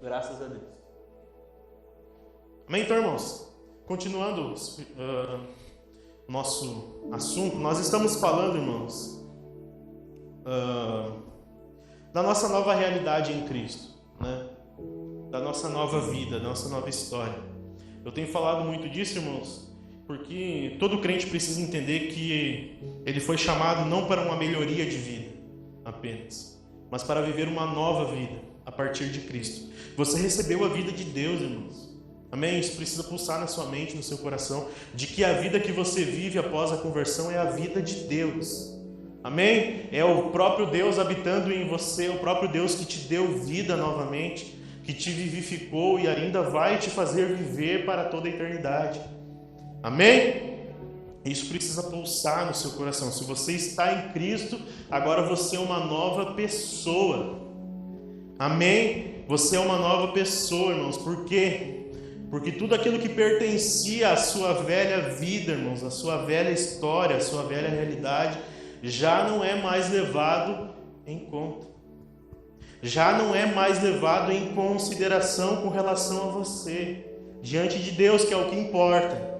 Graças a Deus. Amém, então, irmãos? Continuando nosso assunto, nós estamos falando, irmãos, da nossa nova realidade em Cristo, né? Da nossa nova vida, da nossa nova história. Eu tenho falado muito disso, irmãos, porque todo crente precisa entender que ele foi chamado não para uma melhoria de vida apenas, mas para viver uma nova vida a partir de Cristo. Você recebeu a vida de Deus, irmãos. Amém? Isso precisa pulsar na sua mente, no seu coração, de que a vida que você vive após a conversão é a vida de Deus. Amém? É o próprio Deus habitando em você, o próprio Deus que te deu vida novamente, que te vivificou e ainda vai te fazer viver para toda a eternidade. Amém? Isso precisa pulsar no seu coração. Se você está em Cristo, agora você é uma nova pessoa. Amém? Você é uma nova pessoa, irmãos. Por quê? Porque tudo aquilo que pertencia à sua velha vida, irmãos, à sua velha história, à sua velha realidade, já não é mais levado em conta. Já não é mais levado em consideração com relação a você, diante de Deus, que é o que importa.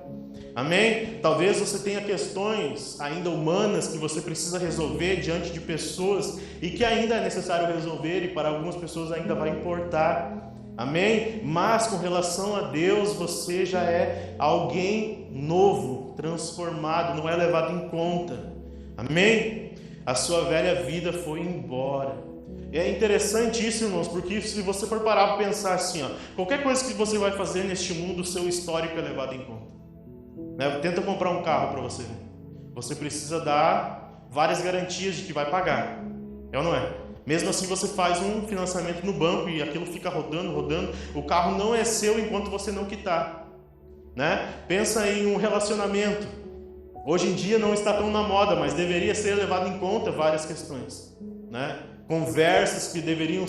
Amém? Talvez você tenha questões ainda humanas que você precisa resolver diante de pessoas e que ainda é necessário resolver e para algumas pessoas ainda vai importar. Amém? Mas com relação a Deus, você já é alguém novo, transformado, não é levado em conta. Amém? A sua velha vida foi embora. E é interessante isso, irmãos, porque se você for parar para pensar assim, qualquer coisa que você vai fazer neste mundo, o seu histórico é levado em conta. Né? Tenta comprar um carro para você. Você precisa dar várias garantias de que vai pagar. É ou não é? Mesmo assim, você faz um financiamento no banco e aquilo fica rodando, o carro não é seu enquanto você não quitar. Né? Pensa em um relacionamento. Hoje em dia não está tão na moda, mas deveria ser levado em conta várias questões. Né? Conversas que deveriam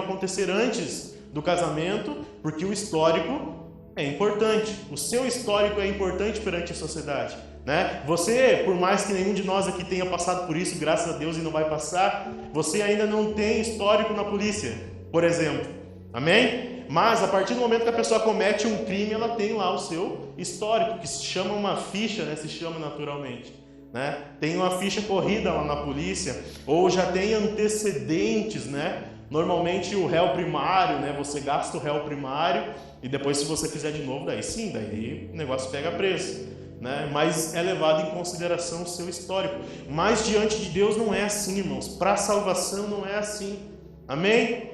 acontecer antes do casamento, porque o histórico é importante. O seu histórico é importante perante a sociedade. Né? Você, por mais que nenhum de nós aqui tenha passado por isso, graças a Deus, e não vai passar, você ainda não tem histórico na polícia, por exemplo. Amém? Mas a partir do momento que a pessoa comete um crime, ela tem lá o seu histórico, que se chama uma ficha, né? Se chama naturalmente. Né? Tem uma ficha corrida lá na polícia, ou já tem antecedentes, né? Normalmente o réu primário, né? Você gasta o réu primário e depois, se você fizer de novo, daí sim, daí o negócio pega preso. Né? Mas é levado em consideração o seu histórico. Mas diante de Deus não é assim, irmãos. Para a salvação não é assim. Amém?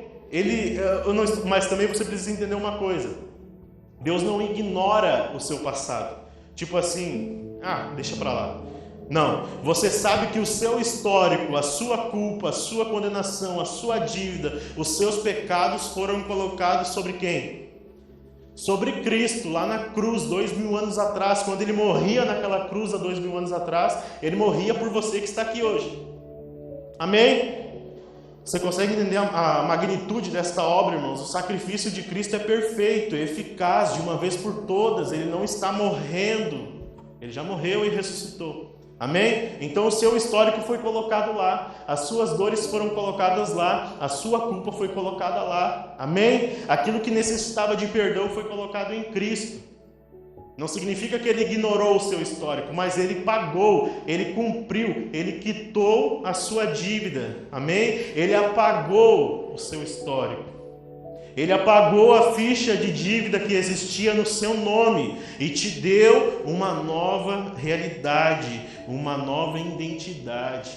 Mas também você precisa entender uma coisa. Deus não ignora o seu passado. Tipo assim, deixa para lá. Não, você sabe que o seu histórico, a sua culpa, a sua condenação, a sua dívida, os seus pecados foram colocados sobre quem? Sobre Cristo, lá na cruz, 2000 anos atrás. Quando ele morria naquela cruz há 2000 anos atrás, ele morria por você que está aqui hoje. Amém? Você consegue entender a magnitude desta obra, irmãos? O sacrifício de Cristo é perfeito, é eficaz, de uma vez por todas. Ele não está morrendo, ele já morreu e ressuscitou. Amém? Então o seu histórico foi colocado lá, as suas dores foram colocadas lá, a sua culpa foi colocada lá. Amém? Aquilo que necessitava de perdão foi colocado em Cristo. Não significa que ele ignorou o seu histórico, mas ele pagou, ele cumpriu, ele quitou a sua dívida. Amém? Ele apagou o seu histórico. Ele apagou a ficha de dívida que existia no seu nome e te deu uma nova realidade, uma nova identidade.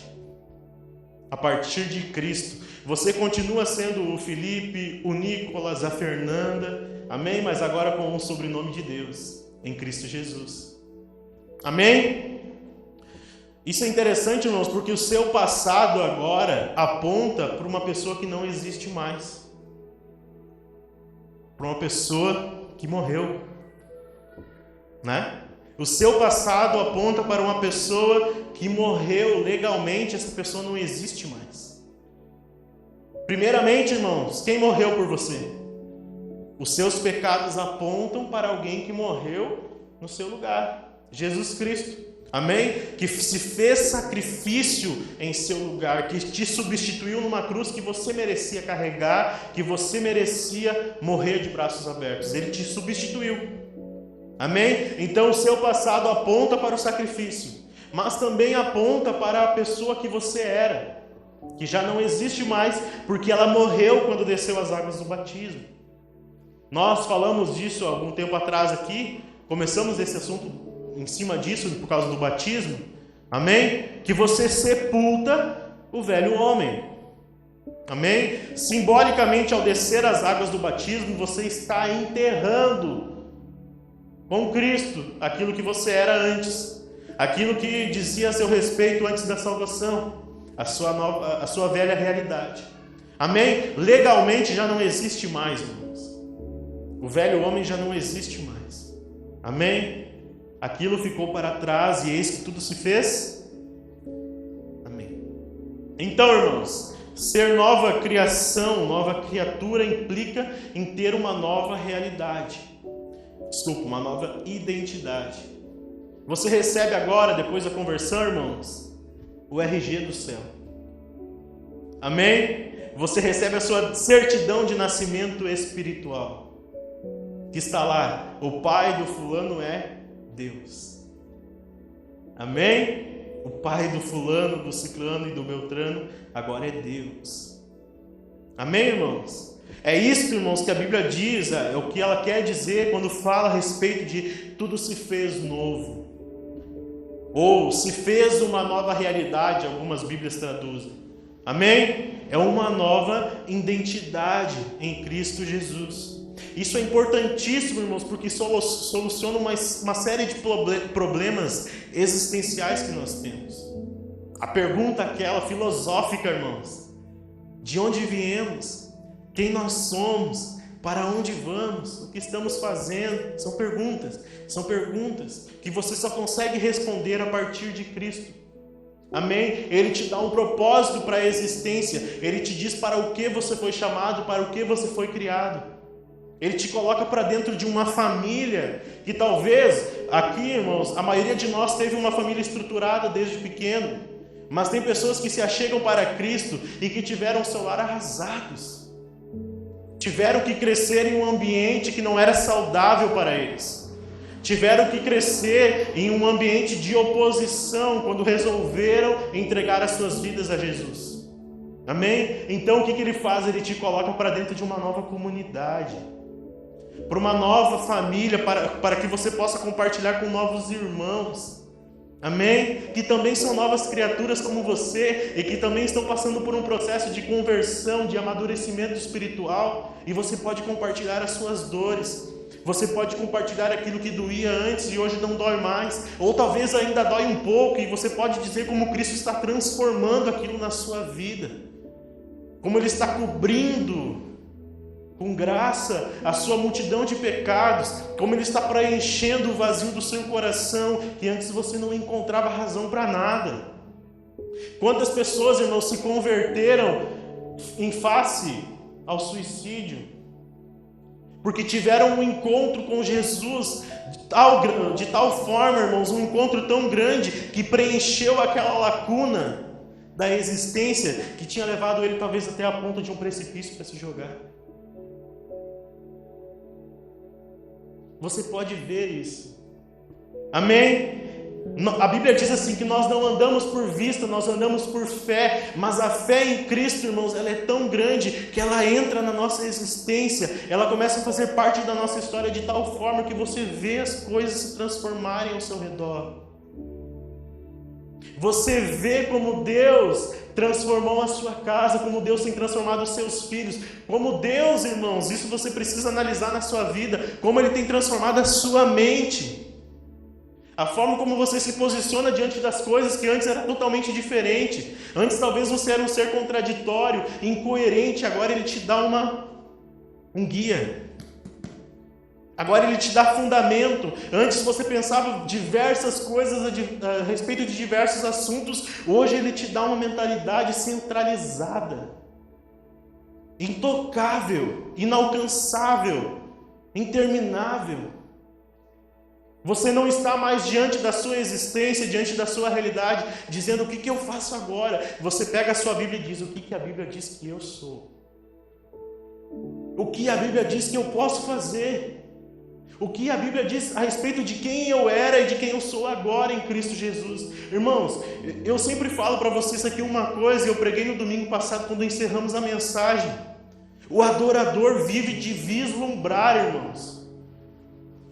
A partir de Cristo, você continua sendo o Felipe, o Nicolas, a Fernanda, amém? Mas agora com o sobrenome de Deus, em Cristo Jesus. Amém? Isso é interessante, irmãos, porque o seu passado agora aponta para uma pessoa que não existe mais. Para uma pessoa que morreu, né? O seu passado aponta para uma pessoa que morreu legalmente, essa pessoa não existe mais. Primeiramente, irmãos, quem morreu por você? Os seus pecados apontam para alguém que morreu no seu lugar, Jesus Cristo. Amém? Que se fez sacrifício em seu lugar, que te substituiu numa cruz que você merecia carregar, que você merecia morrer de braços abertos. Ele te substituiu. Amém? Então o seu passado aponta para o sacrifício, mas também aponta para a pessoa que você era, que já não existe mais, porque ela morreu quando desceu as águas do batismo. Nós falamos disso há algum tempo atrás aqui, começamos esse assunto em cima disso, por causa do batismo, amém? Que você sepulta o velho homem, amém? Simbolicamente, ao descer as águas do batismo, você está enterrando com Cristo aquilo que você era antes, aquilo que dizia a seu respeito antes da salvação, a sua velha realidade, amém? Legalmente já não existe mais, irmãos. O velho homem já não existe mais, amém? Aquilo ficou para trás e eis que tudo se fez. Amém. Então, irmãos, ser nova criação, nova criatura implica em ter uma nova realidade. Desculpa, uma nova identidade. Você recebe agora, depois da conversão, irmãos, o RG do céu. Amém? Você recebe a sua certidão de nascimento espiritual. Que está lá, o pai do fulano é Deus. Amém? O pai do fulano, do ciclano e do beltrano agora é Deus. Amém, irmãos? É isso, irmãos, que a Bíblia diz, é o que ela quer dizer quando fala a respeito de tudo se fez novo. Ou se fez uma nova realidade, algumas Bíblias traduzem. Amém? É uma nova identidade em Cristo Jesus. Isso é importantíssimo, irmãos, porque soluciona uma série de problemas existenciais que nós temos. A pergunta aquela filosófica, irmãos, de onde viemos, quem nós somos, para onde vamos, o que estamos fazendo, são perguntas que você só consegue responder a partir de Cristo. Amém? Ele te dá um propósito para a existência, ele te diz para o que você foi chamado, para o que você foi criado. Ele te coloca para dentro de uma família que talvez, aqui, irmãos, a maioria de nós teve uma família estruturada desde pequeno, mas tem pessoas que se achegam para Cristo e que tiveram seu lar arrasados, tiveram que crescer em um ambiente que não era saudável para eles, tiveram que crescer em um ambiente de oposição quando resolveram entregar as suas vidas a Jesus. Amém? Então o que ele faz? Ele te coloca para dentro de uma nova comunidade, para uma nova família, para que você possa compartilhar com novos irmãos, amém? Que também são novas criaturas como você e que também estão passando por um processo de conversão, de amadurecimento espiritual, e você pode compartilhar as suas dores, você pode compartilhar aquilo que doía antes e hoje não dói mais, ou talvez ainda dói um pouco, e você pode dizer como Cristo está transformando aquilo na sua vida, como Ele está cobrindo com graça a sua multidão de pecados, como Ele está preenchendo o vazio do seu coração, que antes você não encontrava razão para nada. Quantas pessoas, irmãos, se converteram em face ao suicídio, porque tiveram um encontro com Jesus de tal forma, irmãos, um encontro tão grande, que preencheu aquela lacuna da existência, que tinha levado ele talvez até a ponta de um precipício para se jogar. Você pode ver isso. Amém? A Bíblia diz assim, que nós não andamos por vista, nós andamos por fé, mas a fé em Cristo, irmãos, ela é tão grande que ela entra na nossa existência, ela começa a fazer parte da nossa história de tal forma que você vê as coisas se transformarem ao seu redor. Você vê como Deus transformou a sua casa, como Deus tem transformado os seus filhos, como Deus, irmãos, isso você precisa analisar na sua vida, como Ele tem transformado a sua mente, a forma como você se posiciona diante das coisas que antes era totalmente diferente. Antes talvez você era um ser contraditório, incoerente, agora Ele te dá um guia. Agora Ele te dá fundamento. Antes você pensava diversas coisas a respeito de diversos assuntos. Hoje Ele te dá uma mentalidade centralizada, intocável, inalcançável, interminável. Você não está mais diante da sua existência, diante da sua realidade, dizendo o que eu faço agora. Você pega a sua Bíblia e diz o que a Bíblia diz que eu sou. O que a Bíblia diz que eu posso fazer. O que a Bíblia diz a respeito de quem eu era e de quem eu sou agora em Cristo Jesus. Irmãos, eu sempre falo para vocês aqui uma coisa, eu preguei no domingo passado quando encerramos a mensagem. O adorador vive de vislumbrar, irmãos.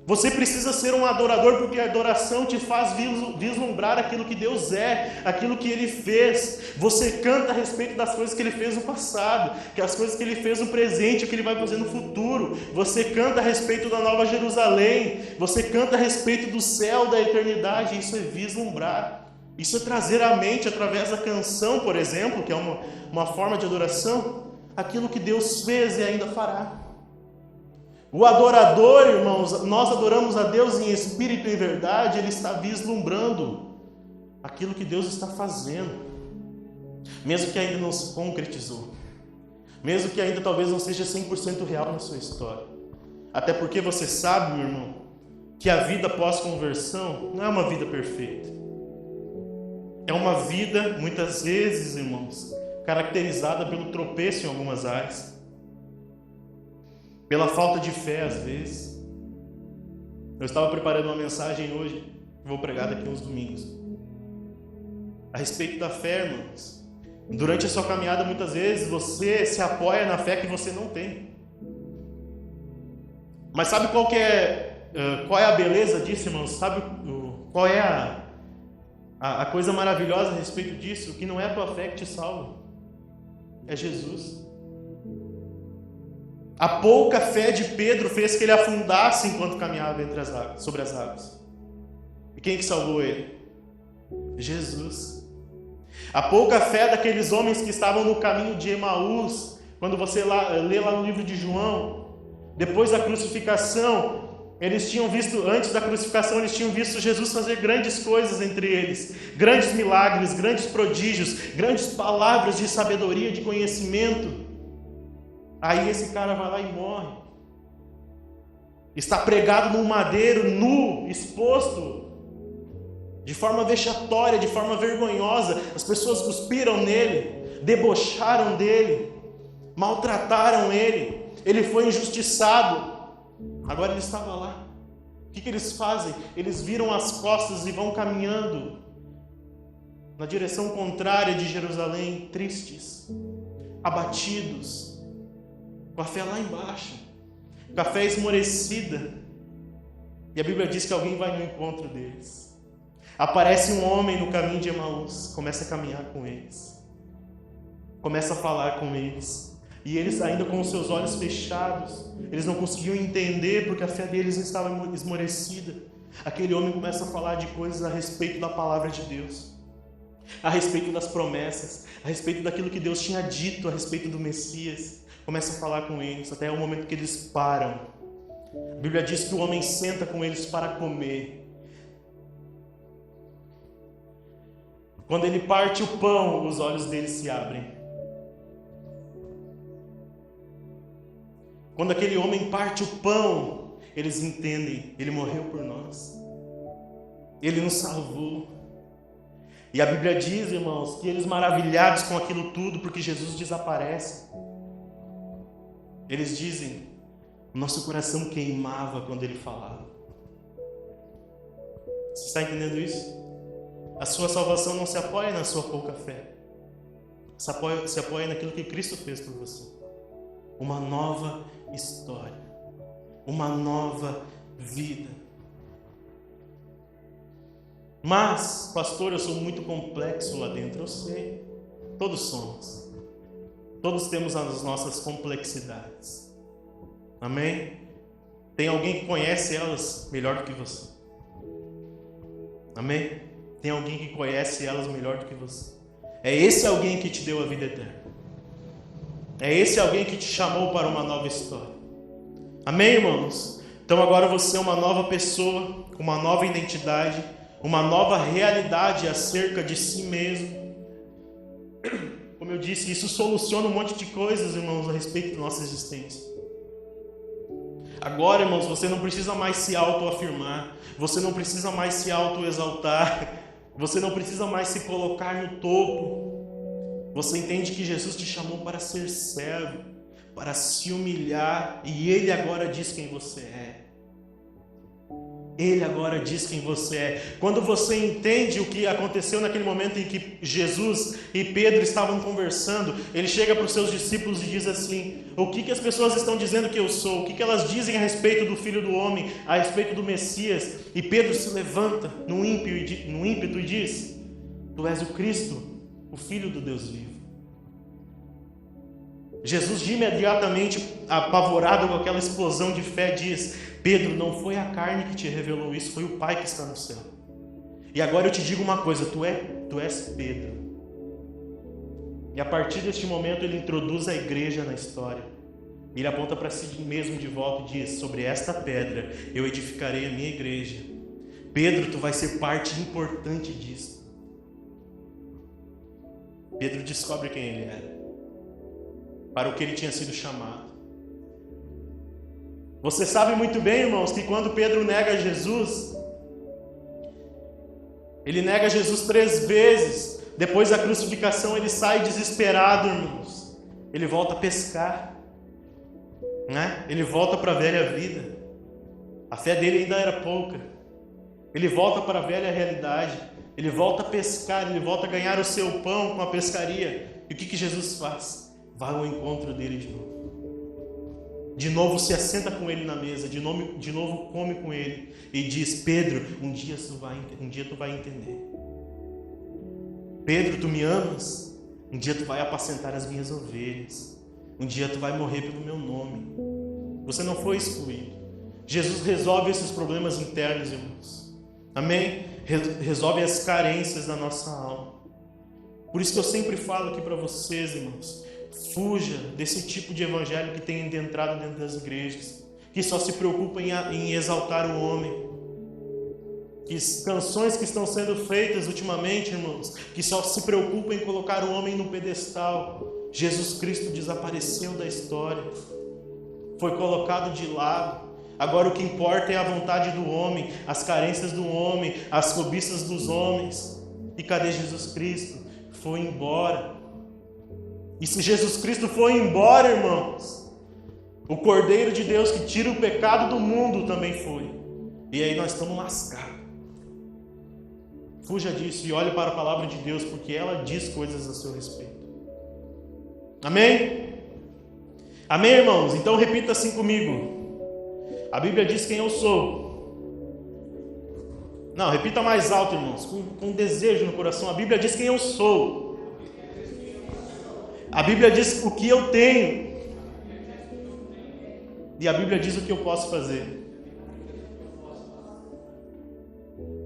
Você precisa ser um adorador porque a adoração te faz vislumbrar aquilo que Deus é, aquilo que Ele fez. Você canta a respeito das coisas que Ele fez no passado, que as coisas que Ele fez no presente, o que Ele vai fazer no futuro. Você canta a respeito da Nova Jerusalém, você canta a respeito do céu, da eternidade. Isso é vislumbrar. Isso é trazer à mente, através da canção, por exemplo, que é uma forma de adoração, aquilo que Deus fez e ainda fará. O adorador, irmãos, nós adoramos a Deus em espírito e em verdade, ele está vislumbrando aquilo que Deus está fazendo, mesmo que ainda não se concretizou, mesmo que ainda talvez não seja 100% real na sua história. Até porque você sabe, meu irmão, que a vida pós-conversão não é uma vida perfeita. É uma vida, muitas vezes, irmãos, caracterizada pelo tropeço em algumas áreas, pela falta de fé, às vezes. Eu estava preparando uma mensagem hoje, vou pregar daqui uns domingos, a respeito da fé, irmãos. Durante a sua caminhada, muitas vezes, você se apoia na fé que você não tem. Mas sabe qual é a beleza disso, irmãos? Sabe qual é a coisa maravilhosa a respeito disso? Que não é a tua fé que te salva, é Jesus. A pouca fé de Pedro fez que ele afundasse enquanto caminhava sobre as águas. E quem que salvou ele? Jesus. A pouca fé daqueles homens que estavam no caminho de Emaús, quando você lê lá no livro de João, depois da crucificação, antes da crucificação, eles tinham visto Jesus fazer grandes coisas entre eles, grandes milagres, grandes prodígios, grandes palavras de sabedoria, de conhecimento. Aí esse cara vai lá e morre. Está pregado num madeiro, nu, exposto, de forma vexatória, de forma vergonhosa. As pessoas cuspiram nele, debocharam dele, maltrataram ele. Ele foi injustiçado. Agora ele estava lá. O que eles fazem? Eles viram as costas e vão caminhando na direção contrária de Jerusalém, tristes, abatidos, com a fé lá embaixo, com a fé esmorecida. E a Bíblia diz que alguém vai no encontro deles. Aparece um homem no caminho de Emaús, começa a caminhar com eles, começa a falar com eles. E eles ainda com os seus olhos fechados, eles não conseguiam entender porque a fé deles estava esmorecida. Aquele homem começa a falar de coisas a respeito da palavra de Deus, a respeito das promessas, a respeito daquilo que Deus tinha dito a respeito do Messias. Começa a falar com eles, até o momento que eles param. A Bíblia diz que o homem senta com eles para comer. Quando ele parte o pão, os olhos deles se abrem. Quando aquele homem parte o pão, eles entendem, ele morreu por nós. Ele nos salvou. E a Bíblia diz, irmãos, que eles maravilhados com aquilo tudo, porque Jesus desaparece. Eles dizem, nosso coração queimava quando ele falava. Você está entendendo isso? A sua salvação não se apoia na sua pouca fé. Se apoia naquilo que Cristo fez por você. Uma nova história. Uma nova vida. Mas, pastor, eu sou muito complexo lá dentro. Eu sei. Todos somos. Todos temos as nossas complexidades. Amém? Tem alguém que conhece elas melhor do que você. Amém? Tem alguém que conhece elas melhor do que você. É esse alguém que te deu a vida eterna. É esse alguém que te chamou para uma nova história. Amém, irmãos? Então agora você é uma nova pessoa, com uma nova identidade, uma nova realidade acerca de si mesmo. Como eu disse, isso soluciona um monte de coisas, irmãos, a respeito da nossa existência. Agora, irmãos, você não precisa mais se autoafirmar, você não precisa mais se autoexaltar, você não precisa mais se colocar no topo. Você entende que Jesus te chamou para ser servo, para se humilhar, e Ele agora diz quem você é. Ele agora diz quem você é. Quando você entende o que aconteceu naquele momento em que Jesus e Pedro estavam conversando, ele chega para os seus discípulos e diz assim: o que as pessoas estão dizendo que eu sou? O que elas dizem a respeito do Filho do Homem, a respeito do Messias? E Pedro se levanta no ímpeto e diz: tu és o Cristo, o Filho do Deus vivo. Jesus, de imediatamente apavorado com aquela explosão de fé, diz: Pedro, não foi a carne que te revelou isso, foi o Pai que está no céu. E agora eu te digo uma coisa, tu és Pedro. E a partir deste momento ele introduz a igreja na história. Ele aponta para si mesmo de volta e diz: sobre esta pedra eu edificarei a minha igreja. Pedro, tu vai ser parte importante disso. Pedro descobre quem ele era, para o que ele tinha sido chamado. Você sabe muito bem, irmãos, que quando Pedro nega Jesus, ele nega Jesus 3 vezes. Depois da crucificação ele sai desesperado, irmãos. Ele volta a pescar, né? Ele volta para a velha vida. A fé dele ainda era pouca. Ele volta para a velha realidade. Ele volta a pescar, ele volta a ganhar o seu pão com a pescaria. E o que Jesus faz? Vai ao encontro dele de novo. De novo se assenta com ele na mesa, de novo come com ele e diz: Pedro, um dia tu vai entender. Pedro, tu me amas? Um dia tu vai apacentar as minhas ovelhas. Um dia tu vai morrer pelo meu nome. Você não foi excluído. Jesus resolve esses problemas internos, irmãos. Amém? Resolve as carências da nossa alma. Por isso que eu sempre falo aqui para vocês, irmãos: fuja desse tipo de evangelho que tem entrado dentro das igrejas, que só se preocupa em exaltar o homem. Que canções que estão sendo feitas ultimamente, irmãos, que só se preocupam em colocar o homem no pedestal. Jesus Cristo desapareceu da história, foi colocado de lado. Agora o que importa é a vontade do homem, as carências do homem, as cobiças dos homens. E cadê Jesus Cristo? Foi embora. E se Jesus Cristo foi embora, irmãos, o Cordeiro de Deus que tira o pecado do mundo também foi. E aí nós estamos lascados. Fuja disso e olhe para a palavra de Deus, porque ela diz coisas a seu respeito. Amém? Amém, irmãos? Então repita assim comigo. A Bíblia diz quem eu sou. Não, repita mais alto, irmãos, com desejo no coração. A Bíblia diz quem eu sou. A Bíblia diz o que eu tenho. E a Bíblia diz o que eu posso fazer.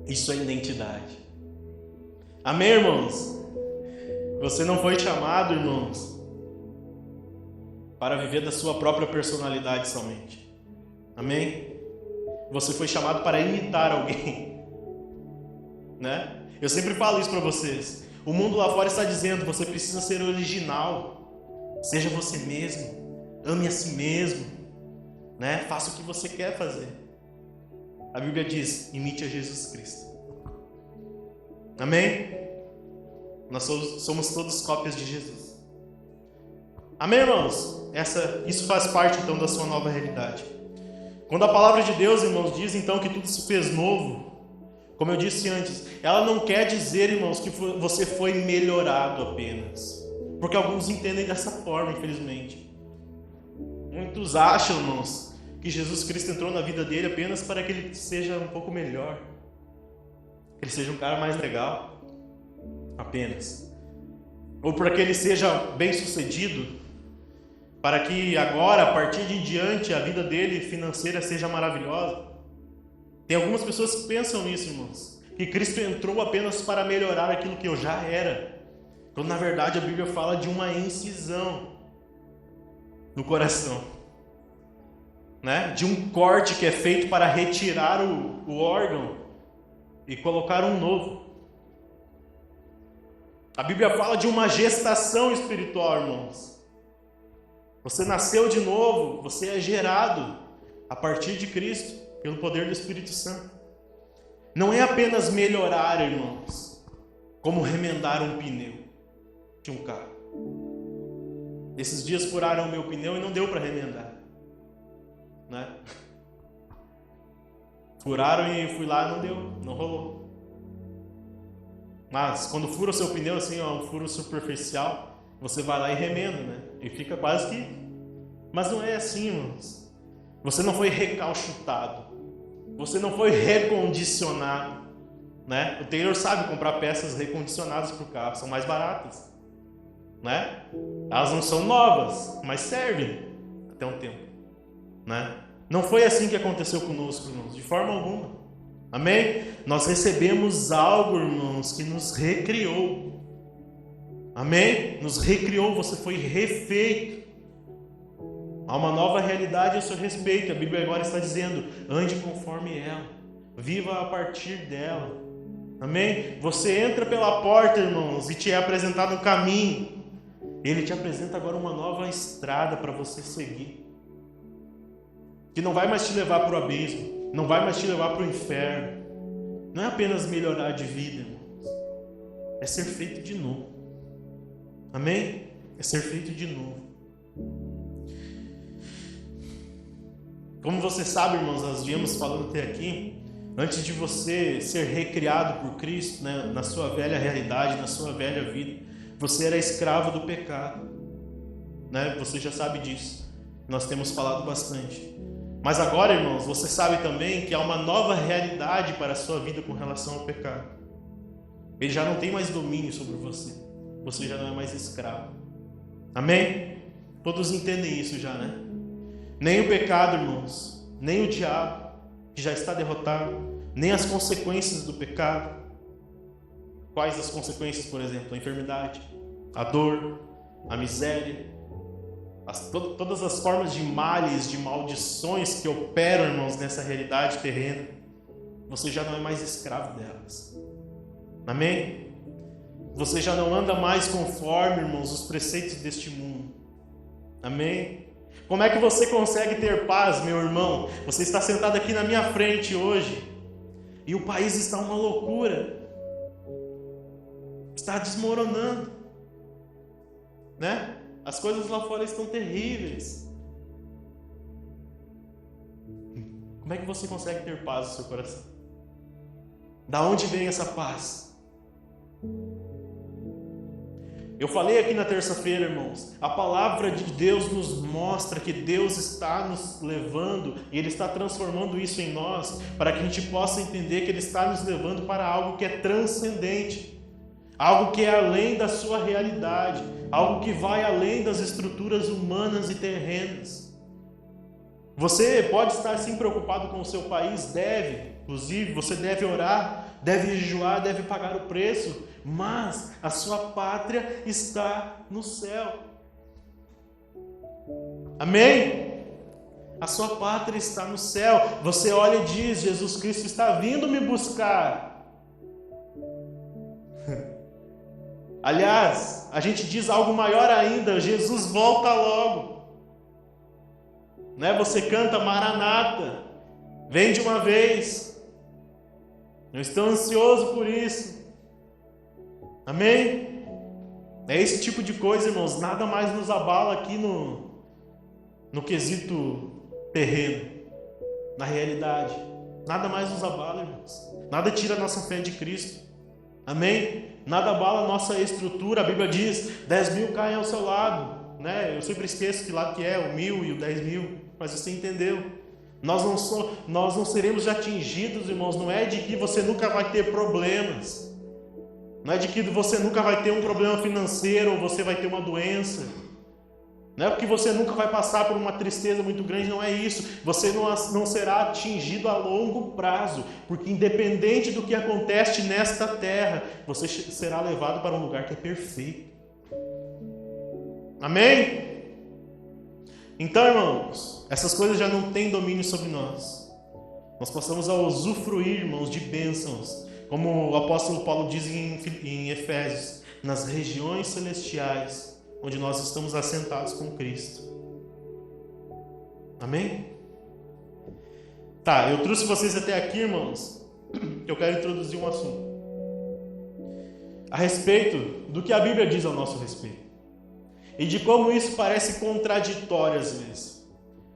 Isso é identidade. Amém, irmãos? Você não foi chamado, irmãos, para viver da sua própria personalidade somente. Amém? Você foi chamado para imitar alguém, né? Eu sempre falo isso para vocês. O mundo lá fora está dizendo: você precisa ser original, seja você mesmo, ame a si mesmo, né? Faça o que você quer fazer. A Bíblia diz: imite a Jesus Cristo. Amém? Nós somos todos cópias de Jesus. Amém, irmãos? Isso faz parte então da sua nova realidade. Quando a palavra de Deus, irmãos, diz então que tudo se fez novo, como eu disse antes, ela não quer dizer, irmãos, que você foi melhorado apenas. Porque alguns entendem dessa forma, infelizmente. Muitos acham, irmãos, que Jesus Cristo entrou na vida dele apenas para que ele seja um pouco melhor, que ele seja um cara mais legal, apenas. Ou para que ele seja bem sucedido, para que agora, a partir de em diante, a vida dele financeira seja maravilhosa. Tem algumas pessoas que pensam nisso, irmãos, que Cristo entrou apenas para melhorar aquilo que eu já era, quando na verdade a Bíblia fala de uma incisão no coração, né? De um corte que é feito para retirar o órgão e colocar um novo. A Bíblia fala de uma gestação espiritual, irmãos. Você nasceu de novo, você é gerado a partir de Cristo, pelo poder do Espírito Santo. Não é apenas melhorar, irmãos, como remendar um pneu de um carro. Esses dias furaram o meu pneu e não deu para remendar, né? Furaram e fui lá, não deu, não rolou. Mas quando fura o seu pneu assim, ó, um furo superficial, você vai lá e remenda, né? E fica quase que... Mas não é assim, irmãos. Você não foi recalchutado. Você não foi recondicionado, né? O Taylor sabe comprar peças recondicionadas para o carro, são mais baratas, né? Elas não são novas, mas servem até um tempo, né? Não foi assim que aconteceu conosco, irmãos, de forma alguma. Amém? Nós recebemos algo, irmãos, que nos recriou. Amém? Nos recriou, você foi refeito. Há uma nova realidade a seu respeito. A Bíblia agora está dizendo: ande conforme ela, viva a partir dela. Amém? Você entra pela porta, irmãos, e te é apresentado um caminho. Ele te apresenta agora uma nova estrada para você seguir, que não vai mais te levar para o abismo, não vai mais te levar para o inferno. Não é apenas melhorar de vida, irmãos, é ser feito de novo. Amém? É ser feito de novo. Como você sabe, irmãos, nós viemos falando até aqui, antes de você ser recriado por Cristo, né, na sua velha realidade, na sua velha vida, você era escravo do pecado, né? Você já sabe disso, nós temos falado bastante. Mas agora, irmãos, você sabe também que há uma nova realidade para a sua vida com relação ao pecado. Ele já não tem mais domínio sobre você, você já não é mais escravo. Amém? Todos entendem isso já, né? Nem o pecado, irmãos, nem o diabo, que já está derrotado, nem as consequências do pecado. Quais as consequências, por exemplo? A enfermidade, a dor, a miséria, todas as formas de males, de maldições que operam, irmãos, nessa realidade terrena. Você já não é mais escravo delas. Amém? Você já não anda mais conforme, irmãos, os preceitos deste mundo. Amém? Como é que você consegue ter paz, meu irmão? Você está sentado aqui na minha frente hoje e o país está uma loucura, está desmoronando, né? As coisas lá fora estão terríveis. Como é que você consegue ter paz no seu coração? Da onde vem essa paz? Eu falei aqui na terça-feira, irmãos, a palavra de Deus nos mostra que Deus está nos levando e Ele está transformando isso em nós, para que a gente possa entender que Ele está nos levando para algo que é transcendente, algo que é além da sua realidade, algo que vai além das estruturas humanas e terrenas. Você pode estar sim preocupado com o seu país, deve, inclusive, você deve orar, deve jejuar, deve pagar o preço, mas a sua pátria está no céu. Amém? A sua pátria está no céu. Você olha e diz: Jesus Cristo está vindo me buscar. Aliás, a gente diz algo maior ainda: Jesus volta logo. Né? Você canta Maranata, vem de uma vez. Eu estou ansioso por isso. Amém? É esse tipo de coisa, irmãos. Nada mais nos abala aqui no quesito terreno, na realidade. Nada mais nos abala, irmãos. Nada tira a nossa fé de Cristo. Amém? Nada abala a nossa estrutura. A Bíblia diz: 10.000 caem ao seu lado, né? Eu sempre esqueço que lado que é, o 1.000 e o 10.000, mas você entendeu. Nós não seremos atingidos, irmãos. Não é de que você nunca vai ter problemas. Não é de que você nunca vai ter um problema financeiro ou você vai ter uma doença. Não é porque você nunca vai passar por uma tristeza muito grande, não é isso. Você não será atingido a longo prazo, porque independente do que acontece nesta terra, você será levado para um lugar que é perfeito. Amém? Então, irmãos, essas coisas já não têm domínio sobre nós. Nós passamos a usufruir, irmãos, de bênçãos, como o apóstolo Paulo diz em Efésios, nas regiões celestiais, onde nós estamos assentados com Cristo. Amém? Tá, eu trouxe vocês até aqui, irmãos, que eu quero introduzir um assunto a respeito do que a Bíblia diz ao nosso respeito e de como isso parece contraditório às vezes.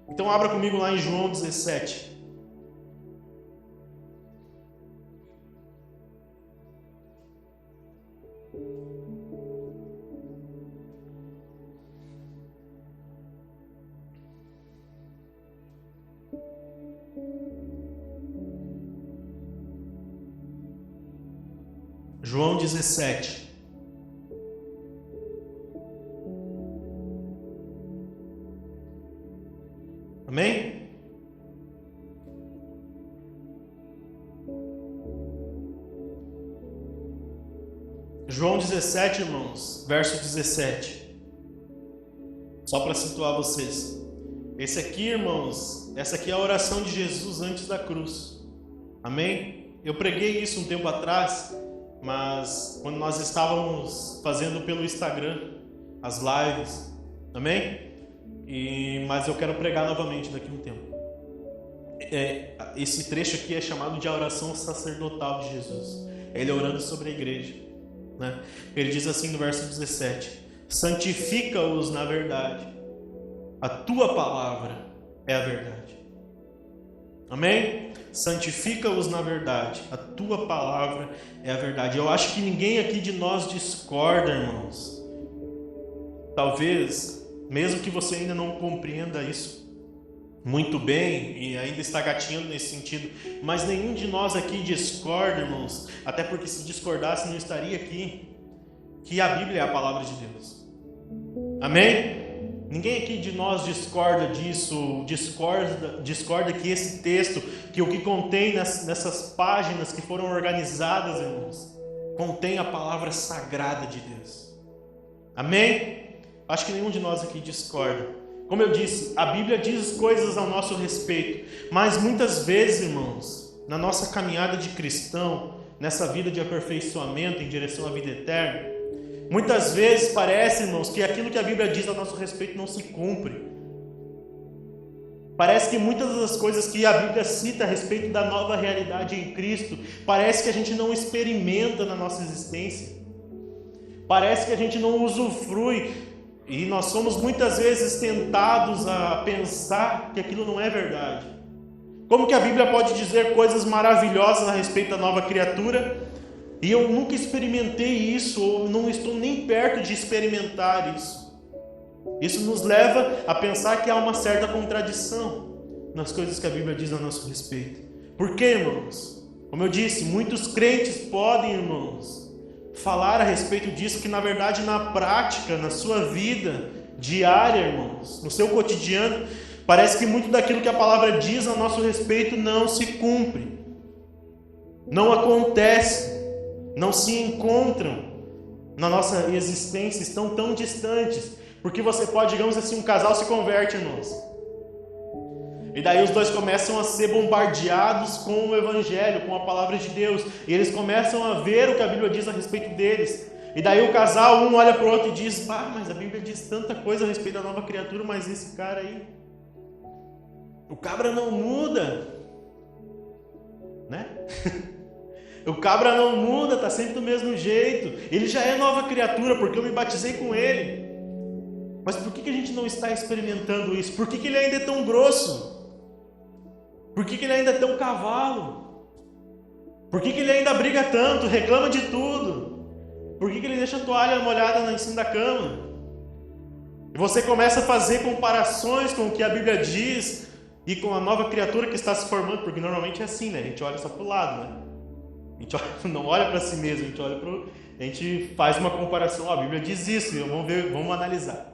Então abra comigo lá em João 17. João 17. Amém? João 17, irmãos, verso 17. Só para situar vocês. Esse aqui, irmãos, essa aqui é a oração de Jesus antes da cruz. Amém? Eu preguei isso um tempo atrás, mas quando nós estávamos fazendo pelo Instagram as lives, amém? Mas eu quero pregar novamente daqui a um tempo. Esse trecho aqui é chamado de a oração sacerdotal de Jesus. Ele orando sobre a igreja, né? Ele diz assim no verso 17: santifica-os na verdade, a tua palavra é a verdade. Amém? Santifica-os na verdade, a tua palavra é a verdade. Eu acho que ninguém aqui de nós discorda, irmãos. Talvez, mesmo que você ainda não compreenda isso muito bem e ainda está gatinhando nesse sentido, mas nenhum de nós aqui discorda, irmãos, até porque se discordasse não estaria aqui, que a Bíblia é a palavra de Deus. Amém? Ninguém aqui de nós discorda disso, discorda que esse texto, que o que contém nessas páginas que foram organizadas, irmãos, contém a palavra sagrada de Deus. Amém? Acho que nenhum de nós aqui discorda. Como eu disse, a Bíblia diz coisas ao nosso respeito, mas muitas vezes, irmãos, na nossa caminhada de cristão, nessa vida de aperfeiçoamento em direção à vida eterna, muitas vezes parece, irmãos, que aquilo que a Bíblia diz a nosso respeito não se cumpre. Parece que muitas das coisas que a Bíblia cita a respeito da nova realidade em Cristo, parece que a gente não experimenta na nossa existência. Parece que a gente não usufrui. E nós somos muitas vezes tentados a pensar que aquilo não é verdade. Como que a Bíblia pode dizer coisas maravilhosas a respeito da nova criatura e eu nunca experimentei isso, ou não estou nem perto de experimentar isso? Isso nos leva a pensar que há uma certa contradição nas coisas que a Bíblia diz a nosso respeito. Por quê, irmãos? Como eu disse, muitos crentes podem, irmãos, falar a respeito disso, que na verdade na prática, na sua vida diária, irmãos, no seu cotidiano, parece que muito daquilo que a palavra diz a nosso respeito não se cumpre, não acontece, não se encontram na nossa existência, estão tão distantes, porque você pode, digamos assim, um casal se converte, irmãos, e daí os dois começam a ser bombardeados com o Evangelho, com a palavra de Deus, e eles começam a ver o que a Bíblia diz a respeito deles, e daí o casal, um olha para o outro e diz: mas a Bíblia diz tanta coisa a respeito da nova criatura, mas esse cara aí, o cabra não muda, né? O cabra não muda, está sempre do mesmo jeito, ele já é nova criatura, porque eu me batizei com ele. Mas por que a gente não está experimentando isso? Por que ele ainda é tão grosso? Por que ele ainda é tão cavalo? Por que ele ainda briga tanto, reclama de tudo? Por que ele deixa a toalha molhada em cima da cama? E você começa a fazer comparações com o que a Bíblia diz e com a nova criatura que está se formando, porque normalmente é assim, né? A gente olha só para o lado, né? A gente não olha para si mesmo, a gente faz uma comparação. A Bíblia diz isso, vamos analisar.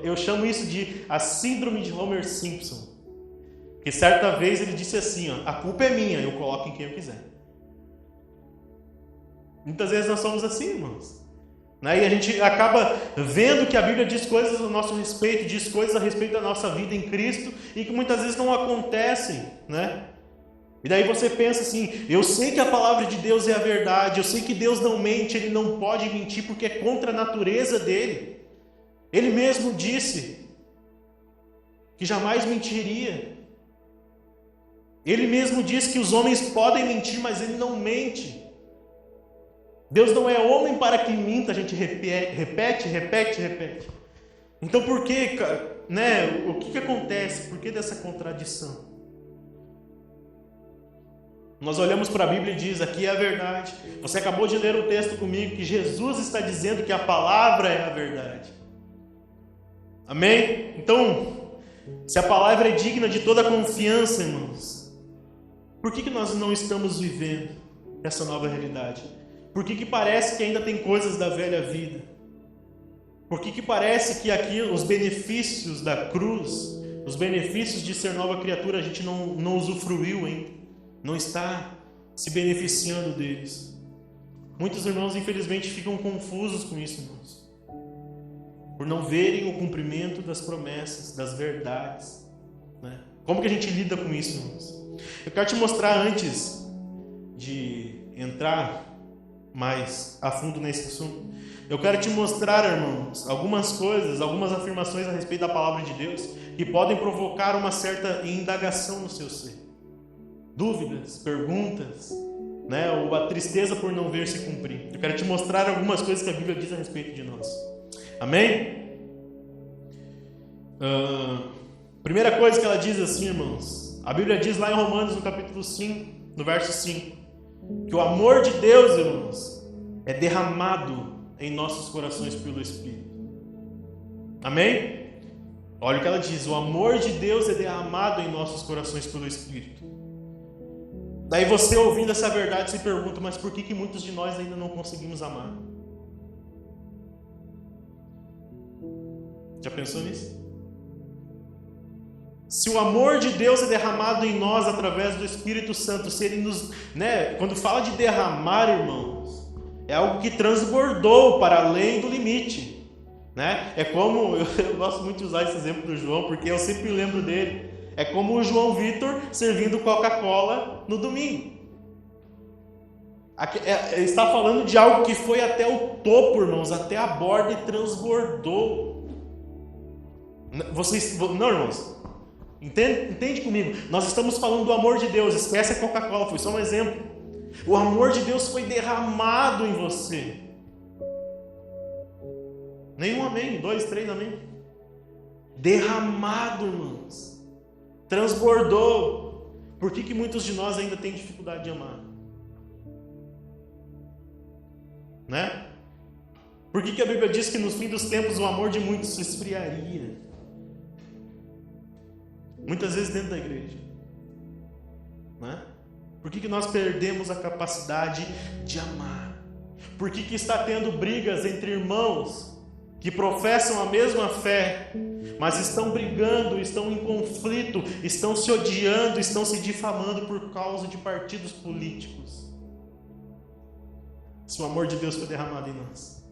Eu chamo isso de a síndrome de Homer Simpson, que certa vez ele disse assim: a culpa é minha, eu coloco em quem eu quiser. Muitas vezes nós somos assim, irmãos, né? E a gente acaba vendo que a Bíblia diz coisas a nosso respeito, diz coisas a respeito da nossa vida em Cristo, e que muitas vezes não acontecem, né? E daí você pensa assim: eu sei que a palavra de Deus é a verdade, eu sei que Deus não mente, Ele não pode mentir porque é contra a natureza dele. Ele mesmo disse que jamais mentiria. Ele mesmo diz que os homens podem mentir, mas ele não mente. Deus não é homem para que minta, a gente repete. Então por que, né? O que acontece? Por que dessa contradição? Nós olhamos para a Bíblia e diz, aqui é a verdade. Você acabou de ler o texto comigo, que Jesus está dizendo que a palavra é a verdade. Amém? Então, se a palavra é digna de toda confiança, irmãos, por que nós não estamos vivendo essa nova realidade? Por que parece que ainda tem coisas da velha vida? Por que parece que aqui os benefícios da cruz, os benefícios de ser nova criatura, a gente não usufruiu ainda? Não está se beneficiando deles? Muitos irmãos, infelizmente, ficam confusos com isso, irmãos, por não verem o cumprimento das promessas, das verdades, né? Como que a gente lida com isso, irmãos? Eu quero te mostrar, antes de entrar mais a fundo nesse assunto, eu quero te mostrar, irmãos, algumas coisas, algumas afirmações a respeito da palavra de Deus que podem provocar uma certa indagação no seu ser. Dúvidas, perguntas, né? Ou a tristeza por não ver se cumprir. Eu quero te mostrar algumas coisas que a Bíblia diz a respeito de nós. Amém? Primeira coisa que ela diz assim, irmãos, a Bíblia diz lá em Romanos, no capítulo 5, no verso 5, que o amor de Deus, irmãos, é derramado em nossos corações pelo Espírito. Amém? Olha o que ela diz, o amor de Deus é derramado em nossos corações pelo Espírito. Daí você, ouvindo essa verdade, se pergunta, mas por que muitos de nós ainda não conseguimos amar? Já pensou nisso? Se o amor de Deus é derramado em nós através do Espírito Santo, se ele nos, né, quando fala de derramar, irmãos, é algo que transbordou para além do limite, né? É como, eu gosto muito de usar esse exemplo do João, porque eu sempre lembro dele. É como o João Vitor servindo Coca-Cola no domingo. Está falando de algo que foi até o topo, irmãos, até a borda e transbordou. Não, irmãos, entende comigo? Nós estamos falando do amor de Deus, esquece a Coca-Cola, foi só um exemplo. O amor de Deus foi derramado em você. Nenhum amém, 2, 3 amém. Derramado, irmãos. Transbordou. Por que muitos de nós ainda têm dificuldade de amar? Né? Por que a Bíblia diz que no fim dos tempos o amor de muitos se esfriaria? Muitas vezes dentro da igreja. Né? Por que nós perdemos a capacidade de amar? Por que está tendo brigas entre irmãos que professam a mesma fé, mas estão brigando, estão em conflito, estão se odiando, estão se difamando por causa de partidos políticos? Se o amor de Deus foi derramado em nós.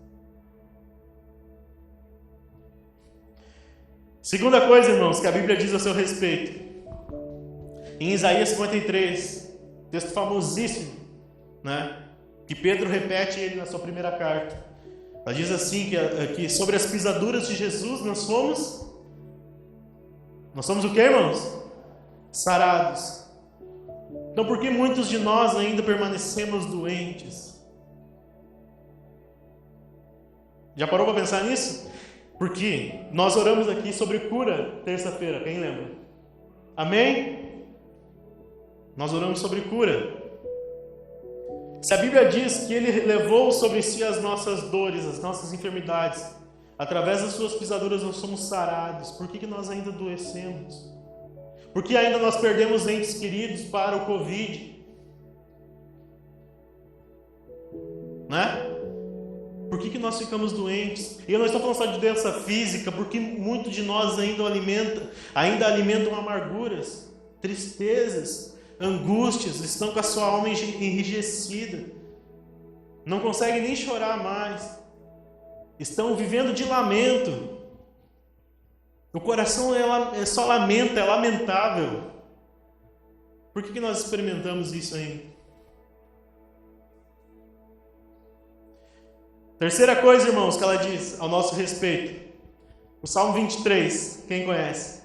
Segunda coisa, irmãos, que a Bíblia diz a seu respeito. Em Isaías 53, texto famosíssimo, né? Que Pedro repete ele na sua primeira carta. Ela diz assim, que sobre as pisaduras de Jesus nós somos o que, irmãos? Sarados. Então por que muitos de nós ainda permanecemos doentes? Já parou para pensar nisso? Porque nós oramos aqui sobre cura terça-feira, quem lembra? Amém? Nós oramos sobre cura. Se a Bíblia diz que Ele levou sobre si as nossas dores, as nossas enfermidades, através das suas pisaduras nós somos sarados, por que nós ainda adoecemos? Por que ainda nós perdemos entes queridos para o Covid? Né? Por que nós ficamos doentes? E eu não estou falando só de doença física, porque muito de nós ainda alimentam amarguras, tristezas, angústias, estão com a sua alma enrijecida, não conseguem nem chorar mais, estão vivendo de lamento, o coração só lamenta, é lamentável. Por que nós experimentamos isso ainda? Terceira coisa, irmãos, que ela diz ao nosso respeito, o Salmo 23, quem conhece?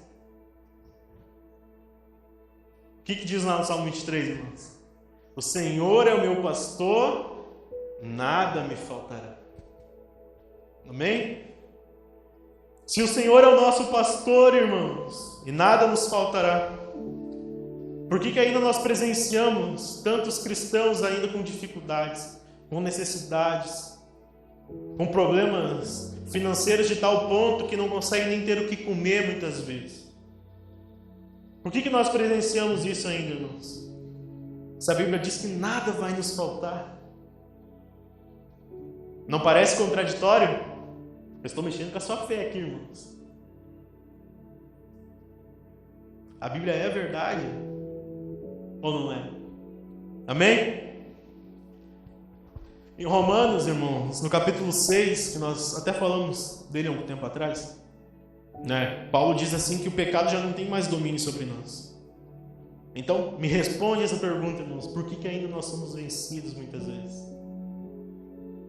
que diz lá no Salmo 23, irmãos? O Senhor é o meu pastor, nada me faltará. Amém? Se o Senhor é o nosso pastor, irmãos, e nada nos faltará, por que ainda nós presenciamos tantos cristãos ainda com dificuldades, com necessidades, com problemas financeiros de tal ponto que não conseguem nem ter o que comer muitas vezes? Por que nós presenciamos isso ainda, irmãos? Se a Bíblia diz que nada vai nos faltar. Não parece contraditório? Eu estou mexendo com a sua fé aqui, irmãos. A Bíblia é verdade ou não é? Amém? Em Romanos, irmãos, no capítulo 6, que nós até falamos dele há um tempo atrás, né? Paulo diz assim que o pecado já não tem mais domínio sobre nós. Então, me responde essa pergunta, irmãos. Por que ainda nós somos vencidos muitas vezes?